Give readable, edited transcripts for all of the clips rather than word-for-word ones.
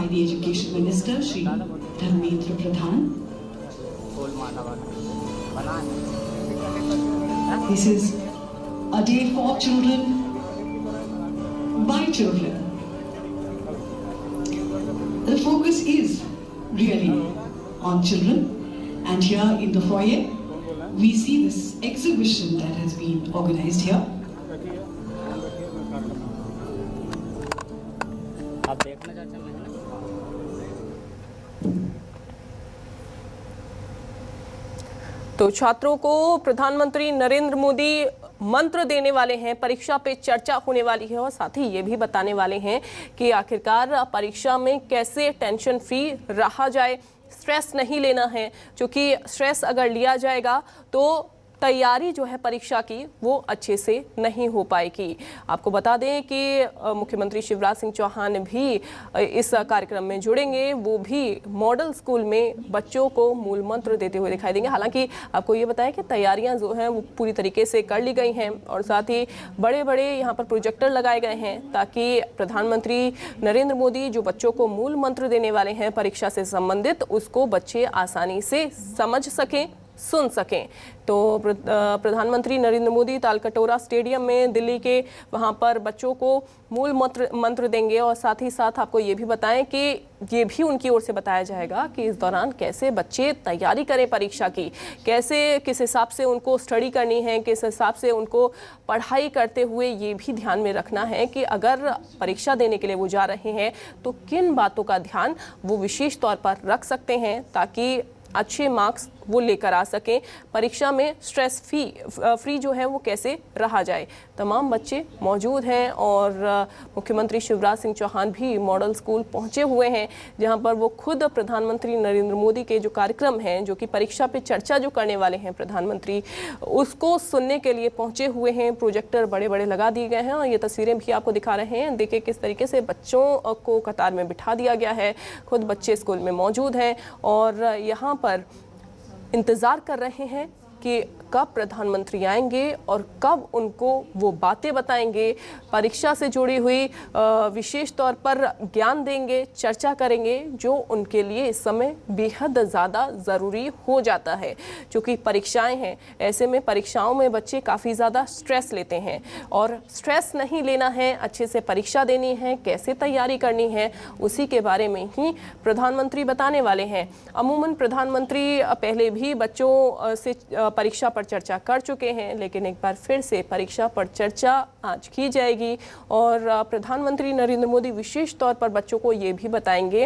by the Education Minister, Shri Dharmendra Pradhan. This is a day for children, by children. The focus is really on children, and here in the foyer, we see this exhibition that has been organized here. तो छात्रों को प्रधानमंत्री नरेंद्र मोदी मंत्र देने वाले हैं, परीक्षा पे चर्चा होने वाली है और साथ ही ये भी बताने वाले हैं कि आखिरकार परीक्षा में कैसे टेंशन फ्री रहा जाए, स्ट्रेस नहीं लेना है, क्योंकि स्ट्रेस अगर लिया जाएगा तो तैयारी जो है परीक्षा की वो अच्छे से नहीं हो पाएगी। आपको बता दें कि मुख्यमंत्री शिवराज सिंह चौहान भी इस कार्यक्रम में जुड़ेंगे, वो भी मॉडल स्कूल में बच्चों को मूल मंत्र देते हुए दिखाई देंगे। हालांकि आपको ये बताएं कि तैयारियां जो हैं वो पूरी तरीके से कर ली गई हैं और साथ ही बड़े बड़े यहाँ पर प्रोजेक्टर लगाए गए हैं ताकि प्रधानमंत्री नरेंद्र मोदी जो बच्चों को मूल मंत्र देने वाले हैं परीक्षा से संबंधित, उसको बच्चे आसानी से समझ सकें, सुन सकें। तो प्रधानमंत्री नरेंद्र मोदी तालकटोरा स्टेडियम में दिल्ली के वहां पर बच्चों को मूल मंत्र देंगे और साथ ही साथ आपको ये भी बताएं कि ये भी उनकी ओर से बताया जाएगा कि इस दौरान कैसे बच्चे तैयारी करें परीक्षा की, कैसे किस हिसाब से उनको स्टडी करनी है, किस हिसाब से उनको पढ़ाई करते हुए ये भी ध्यान में रखना है कि अगर परीक्षा देने के लिए वो जा रहे हैं तो किन बातों का ध्यान वो विशेष तौर पर रख सकते हैं ताकि अच्छे मार्क्स वो लेकर आ सकें, परीक्षा में स्ट्रेस फ्री जो है वो कैसे रहा जाए। तमाम बच्चे मौजूद हैं और मुख्यमंत्री शिवराज सिंह चौहान भी मॉडल स्कूल पहुंचे हुए हैं जहां पर वो खुद प्रधानमंत्री नरेंद्र मोदी के जो कार्यक्रम हैं, जो कि परीक्षा पे चर्चा जो करने वाले हैं प्रधानमंत्री, उसको सुनने के लिए पहुंचे हुए हैं। प्रोजेक्टर बड़े बड़े लगा दिए गए हैं और ये तस्वीरें भी आपको दिखा रहे हैं। देखिए किस तरीके से बच्चों को कतार में बिठा दिया गया है, खुद बच्चे स्कूल में मौजूद हैं और यहाँ पर इंतज़ार कर रहे हैं कि कब प्रधानमंत्री आएंगे और कब उनको वो बातें बताएंगे, परीक्षा से जुड़ी हुई विशेष तौर पर ज्ञान देंगे, चर्चा करेंगे जो उनके लिए इस समय बेहद ज़्यादा ज़रूरी हो जाता है। क्योंकि परीक्षाएं हैं, ऐसे में परीक्षाओं में बच्चे काफ़ी ज़्यादा स्ट्रेस लेते हैं और स्ट्रेस नहीं लेना है, अच्छे से परीक्षा देनी है, कैसे तैयारी करनी है, उसी के बारे में ही प्रधानमंत्री बताने वाले हैं। अमूमन प्रधानमंत्री पहले भी बच्चों से परीक्षा पर चर्चा कर चुके हैं, लेकिन एक बार फिर से परीक्षा पर चर्चा आज की जाएगी और प्रधानमंत्री नरेंद्र मोदी विशेष तौर पर बच्चों को ये भी बताएंगे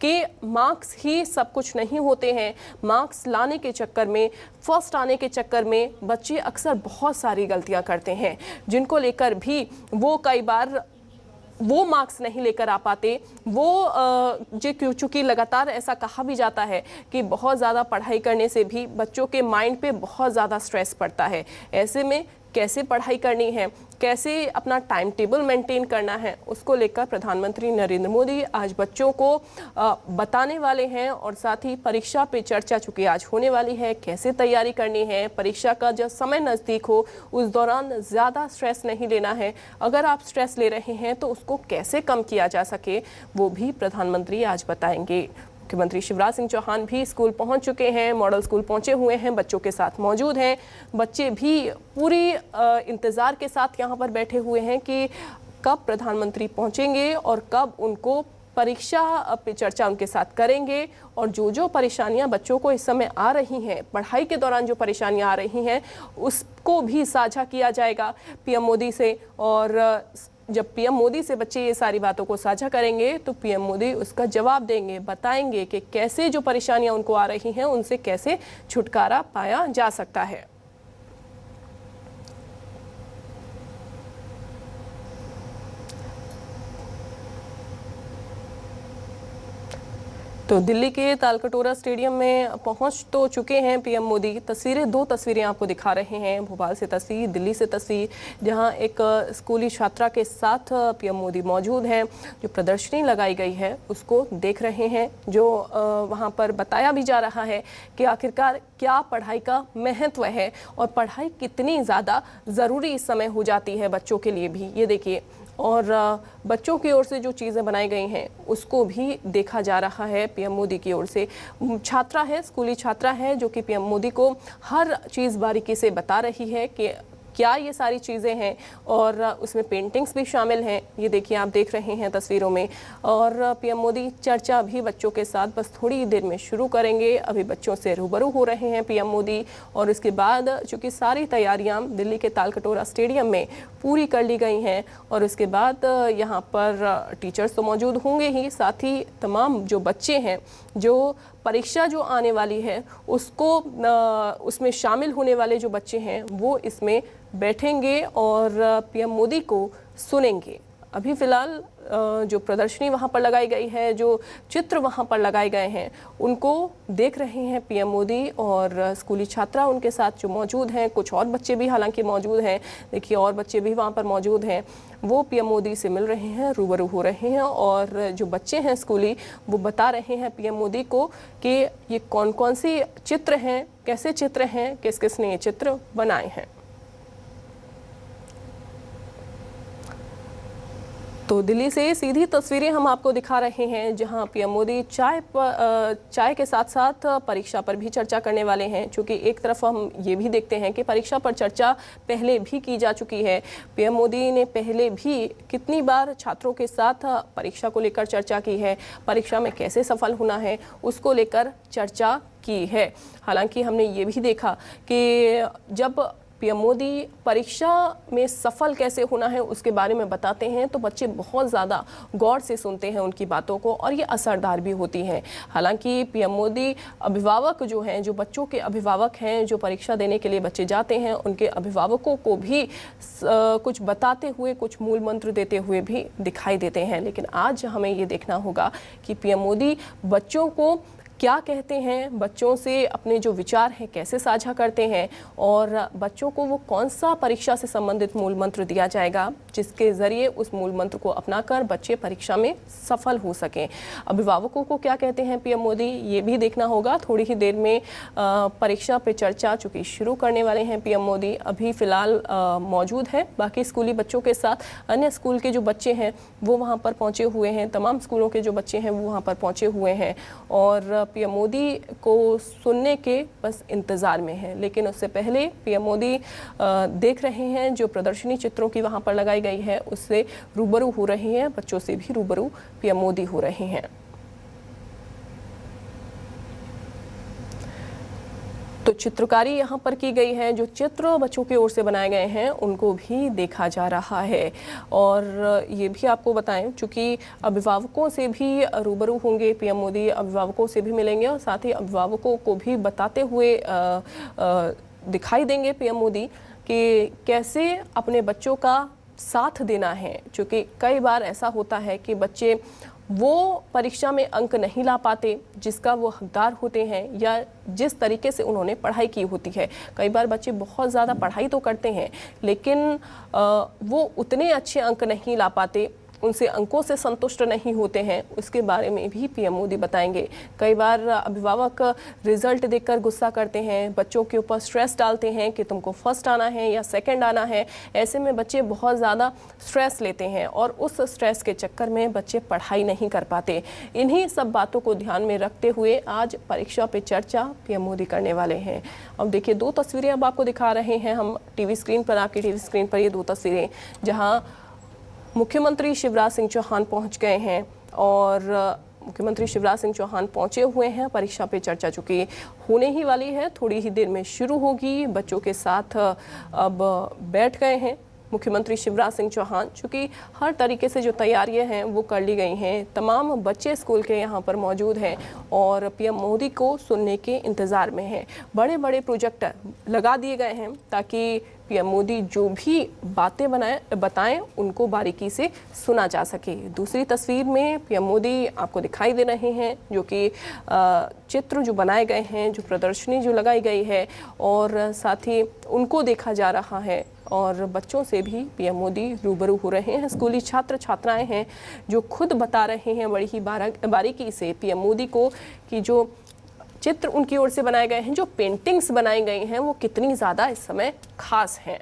कि मार्क्स ही सब कुछ नहीं होते हैं। मार्क्स लाने के चक्कर में, फर्स्ट आने के चक्कर में बच्चे अक्सर बहुत सारी गलतियां करते हैं जिनको लेकर भी वो कई बार वो मार्क्स नहीं लेकर आ पाते। वो चूँकि लगातार ऐसा कहा भी जाता है कि बहुत ज़्यादा पढ़ाई करने से भी बच्चों के माइंड पे बहुत ज़्यादा स्ट्रेस पड़ता है। ऐसे में कैसे पढ़ाई करनी है, कैसे अपना टाइम टेबल मेंटेन करना है, उसको लेकर प्रधानमंत्री नरेंद्र मोदी आज बच्चों को बताने वाले हैं और साथ ही परीक्षा पे चर्चा चूँकि आज होने वाली है, कैसे तैयारी करनी है, परीक्षा का जब समय नज़दीक हो उस दौरान ज़्यादा स्ट्रेस नहीं लेना है, अगर आप स्ट्रेस ले रहे हैं तो उसको कैसे कम किया जा सके वो भी प्रधानमंत्री आज बताएंगे। मुख्यमंत्री शिवराज सिंह चौहान भी स्कूल पहुंच चुके हैं, मॉडल स्कूल पहुंचे हुए हैं, बच्चों के साथ मौजूद हैं। बच्चे भी पूरी इंतज़ार के साथ यहां पर बैठे हुए हैं कि कब प्रधानमंत्री पहुंचेंगे और कब उनको परीक्षा पे चर्चा उनके साथ करेंगे और जो परेशानियां बच्चों को इस समय आ रही हैं, पढ़ाई के दौरान जो परेशानियां आ रही हैं, उसको भी साझा किया जाएगा पीएम मोदी से। और जब पीएम मोदी से बच्चे ये सारी बातों को साझा करेंगे तो पीएम मोदी उसका जवाब देंगे, बताएंगे कि कैसे जो परेशानियां उनको आ रही हैं उनसे कैसे छुटकारा पाया जा सकता है। तो दिल्ली के तालकटोरा स्टेडियम में पहुंच तो चुके हैं पीएम मोदी। दो तस्वीरें आपको दिखा रहे हैं, भोपाल से तस्वीर, दिल्ली से तस्वीर, जहां एक स्कूली छात्रा के साथ पीएम मोदी मौजूद हैं। जो प्रदर्शनी लगाई गई है उसको देख रहे हैं, जो वहां पर बताया भी जा रहा है कि आखिरकार क्या पढ़ाई का महत्व है और पढ़ाई कितनी ज़्यादा ज़रूरी इस समय हो जाती है बच्चों के लिए भी। ये देखिए और बच्चों की ओर से जो चीज़ें बनाई गई हैं उसको भी देखा जा रहा है पीएम मोदी की ओर से। छात्रा है, स्कूली छात्रा है, जो कि पीएम मोदी को हर चीज़ बारीकी से बता रही है कि क्या ये सारी चीज़ें हैं, और उसमें पेंटिंग्स भी शामिल हैं। ये देखिए, आप देख रहे हैं तस्वीरों में। और पीएम मोदी चर्चा भी बच्चों के साथ बस थोड़ी देर में शुरू करेंगे। अभी बच्चों से रूबरू हो रहे हैं पीएम मोदी, और इसके बाद चूँकि सारी तैयारियां दिल्ली के तालकटोरा स्टेडियम में पूरी कर ली गई हैं, और उसके बाद यहाँ पर टीचर्स तो मौजूद होंगे ही, साथ ही तमाम जो बच्चे हैं जो परीक्षा जो आने वाली है उसको उसमें शामिल होने वाले जो बच्चे हैं वो इसमें बैठेंगे और पीएम मोदी को सुनेंगे। अभी फ़िलहाल जो प्रदर्शनी वहाँ पर लगाई गई है, जो चित्र वहाँ पर लगाए गए हैं, उनको देख रहे हैं पीएम मोदी, और स्कूली छात्रा उनके साथ जो मौजूद हैं, कुछ और बच्चे भी हालांकि मौजूद हैं। देखिए, और बच्चे भी वहाँ पर मौजूद हैं, वो पीएम मोदी से मिल रहे हैं, रूबरू हो रहे हैं, और जो बच्चे हैं स्कूली, वो बता रहे हैं पीएम मोदी को कि ये कौन कौन सी चित्र हैं, कैसे चित्र हैं, किस किस ने ये चित्र बनाए हैं। तो दिल्ली से सीधी तस्वीरें हम आपको दिखा रहे हैं, जहां पीएम मोदी चाय के साथ साथ परीक्षा पर भी चर्चा करने वाले हैं। क्योंकि एक तरफ हम ये भी देखते हैं कि परीक्षा पर चर्चा पहले भी की जा चुकी है। पीएम मोदी ने पहले भी कितनी बार छात्रों के साथ परीक्षा को लेकर चर्चा की है, परीक्षा में कैसे सफल होना है उसको लेकर चर्चा की है। हालांकि हमने ये भी देखा कि जब पीएम मोदी परीक्षा में सफल कैसे होना है उसके बारे में बताते हैं तो बच्चे बहुत ज़्यादा गौर से सुनते हैं उनकी बातों को, और ये असरदार भी होती हैं। हालांकि पीएम मोदी अभिभावक जो हैं, जो बच्चों के अभिभावक हैं, जो परीक्षा देने के लिए बच्चे जाते हैं, उनके अभिभावकों को भी कुछ बताते हुए, कुछ मूल मंत्र देते हुए भी दिखाई देते हैं। लेकिन आज हमें ये देखना होगा कि पीएम मोदी बच्चों को क्या कहते हैं, बच्चों से अपने जो विचार हैं कैसे साझा करते हैं, और बच्चों को वो कौन सा परीक्षा से संबंधित मूल मंत्र दिया जाएगा जिसके ज़रिए उस मूल मंत्र को अपनाकर बच्चे परीक्षा में सफल हो सकें। अभिभावकों को क्या कहते हैं पीएम मोदी, ये भी देखना होगा। थोड़ी ही देर में परीक्षा पे चर्चा चूँकि शुरू करने वाले हैं पीएम मोदी, अभी फ़िलहाल मौजूद है बाकी स्कूली बच्चों के साथ। अन्य स्कूल के जो बच्चे हैं वो वहाँ पर पहुँचे हुए हैं, तमाम स्कूलों के जो बच्चे हैं वो वहाँ पर पहुँचे हुए हैं, और पीएम मोदी को सुनने के बस इंतज़ार में है। लेकिन उससे पहले पीएम मोदी देख रहे हैं जो प्रदर्शनी चित्रों की वहाँ पर लगाई गई है उससे रूबरू हो रहे हैं, बच्चों से भी रूबरू पीएम मोदी हो रहे हैं। तो चित्रकारी यहाँ पर की गई है, जो चित्र बच्चों की ओर से बनाए गए हैं उनको भी देखा जा रहा है। और ये भी आपको बताएं, चूँकि अभिभावकों से भी रूबरू होंगे पीएम मोदी, अभिभावकों से भी मिलेंगे, और साथ ही अभिभावकों को भी बताते हुए दिखाई देंगे पीएम मोदी कि कैसे अपने बच्चों का साथ देना है। क्योंकि कई बार ऐसा होता है कि बच्चे वो परीक्षा में अंक नहीं ला पाते जिसका वो हकदार होते हैं, या जिस तरीके से उन्होंने पढ़ाई की होती है। कई बार बच्चे बहुत ज़्यादा पढ़ाई तो करते हैं लेकिन वो उतने अच्छे अंक नहीं ला पाते, उनसे अंकों से संतुष्ट नहीं होते हैं। उसके बारे में भी पीएम मोदी बताएंगे। कई बार अभिभावक रिजल्ट देखकर गुस्सा करते हैं, बच्चों के ऊपर स्ट्रेस डालते हैं कि तुमको फर्स्ट आना है या सेकंड आना है। ऐसे में बच्चे बहुत ज़्यादा स्ट्रेस लेते हैं और उस स्ट्रेस के चक्कर में बच्चे पढ़ाई नहीं कर पाते। इन्हीं सब बातों को ध्यान में रखते हुए आज परीक्षा पे चर्चा पीएम मोदी करने वाले हैं। अब देखिए, दो तस्वीरें अब आपको दिखा रहे हैं हम टीवी स्क्रीन पर, आपकी टीवी स्क्रीन पर ये दो तस्वीरें, जहाँ मुख्यमंत्री शिवराज सिंह चौहान पहुंच गए हैं, और मुख्यमंत्री शिवराज सिंह चौहान पहुंचे हुए हैं। परीक्षा पे चर्चा चुकी होने ही वाली है, थोड़ी ही देर में शुरू होगी। बच्चों के साथ अब बैठ गए हैं मुख्यमंत्री शिवराज सिंह चौहान, चूँकि हर तरीके से जो तैयारियां हैं वो कर ली गई हैं। तमाम बच्चे स्कूल के यहाँ पर मौजूद हैं और पीएम मोदी को सुनने के इंतज़ार में हैं। बड़े बड़े प्रोजेक्टर लगा दिए गए हैं ताकि पीएम मोदी जो भी बातें बताएं उनको बारीकी से सुना जा सके। दूसरी तस्वीर में पीएम मोदी आपको दिखाई दे रहे हैं, जो कि चित्र जो बनाए गए हैं, जो प्रदर्शनी जो लगाई गई है, और साथ ही उनको देखा जा रहा है। और बच्चों से भी पीएम मोदी रूबरू हो रहे हैं। स्कूली छात्र छात्राएं हैं जो खुद बता रहे हैं बड़ी ही बारीकी से पीएम मोदी को कि जो चित्र उनकी ओर से बनाए गए हैं, जो पेंटिंग्स बनाई गई हैं, वो कितनी ज़्यादा इस समय खास हैं।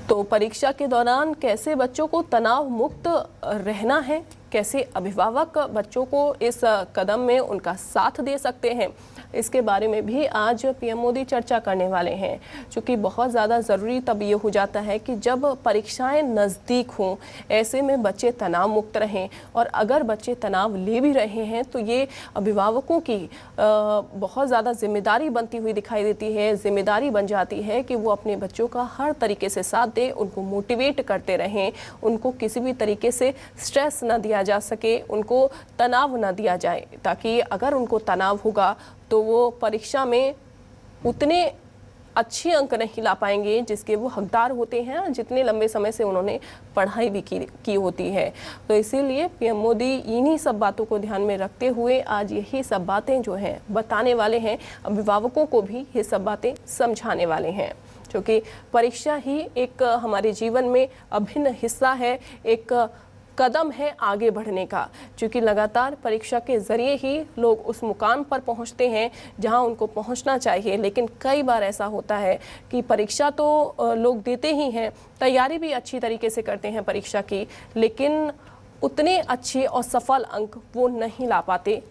तो परीक्षा के दौरान कैसे बच्चों को तनाव मुक्त रहना है, कैसे अभिभावक बच्चों को इस कदम में उनका साथ दे सकते हैं, इसके बारे में भी आज पीएम मोदी चर्चा करने वाले हैं। क्योंकि बहुत ज़्यादा ज़रूरी तब ये हो जाता है कि जब परीक्षाएं नज़दीक हों, ऐसे में बच्चे तनाव मुक्त रहें। और अगर बच्चे तनाव ले भी रहे हैं तो ये अभिभावकों की बहुत ज़्यादा जिम्मेदारी बनती हुई दिखाई देती है, जिम्मेदारी बन जाती है कि वो अपने बच्चों का हर तरीके से साथ दें, उनको मोटिवेट करते रहें, उनको किसी भी तरीके से स्ट्रेस न दिया जा सके, उनको तनाव न दिया जाए, ताकि अगर उनको तनाव होगा तो वो परीक्षा में उतने अच्छे अंक नहीं ला पाएंगे जिसके वो हकदार होते हैं, जितने लंबे समय से उन्होंने पढ़ाई भी की होती है। तो इसीलिए पीएम मोदी इन्हीं सब बातों को ध्यान में रखते हुए आज यही सब बातें जो हैं बताने वाले हैं, अभिभावकों को भी ये सब बातें समझाने वाले हैं। क्योंकि परीक्षा ही एक हमारे जीवन में अभिन्न हिस्सा है, एक कदम है आगे बढ़ने का। क्योंकि लगातार परीक्षा के ज़रिए ही लोग उस मुकाम पर पहुंचते हैं जहां उनको पहुंचना चाहिए। लेकिन कई बार ऐसा होता है कि परीक्षा तो लोग देते ही हैं, तैयारी भी अच्छी तरीके से करते हैं परीक्षा की, लेकिन उतने अच्छे और सफल अंक वो नहीं ला पाते